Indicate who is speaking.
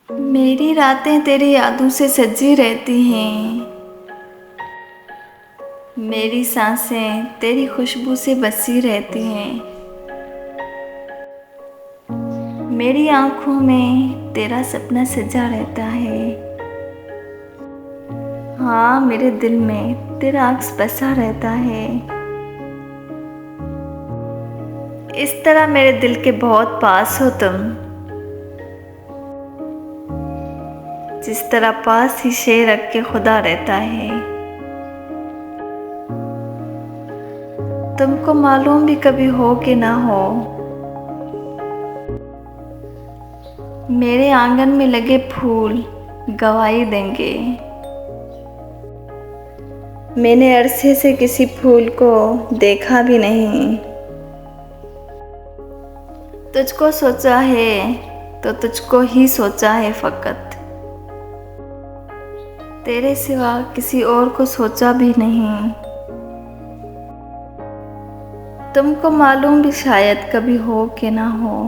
Speaker 1: मेरी रातें तेरी यादों से सजी रहती हैं। मेरी सांसें तेरी खुशबू से बसी रहती हैं। मेरी आँखों में तेरा सपना सजा रहता है। हाँ, मेरे दिल में तेरा अक्स बसा रहता है। इस तरह मेरे दिल के बहुत पास हो तुम, जिस तरह पास ही शेर रख के खुदा रहता है। तुमको मालूम भी कभी हो कि ना हो, मेरे आंगन में लगे फूल गवाही देंगे। मैंने अरसे से किसी फूल को देखा भी नहीं। तुझको सोचा है तो तुझको ही सोचा है फ़कत, तेरे सिवा किसी और को सोचा भी नहीं। तुमको मालूम भी शायद कभी हो कि ना हो,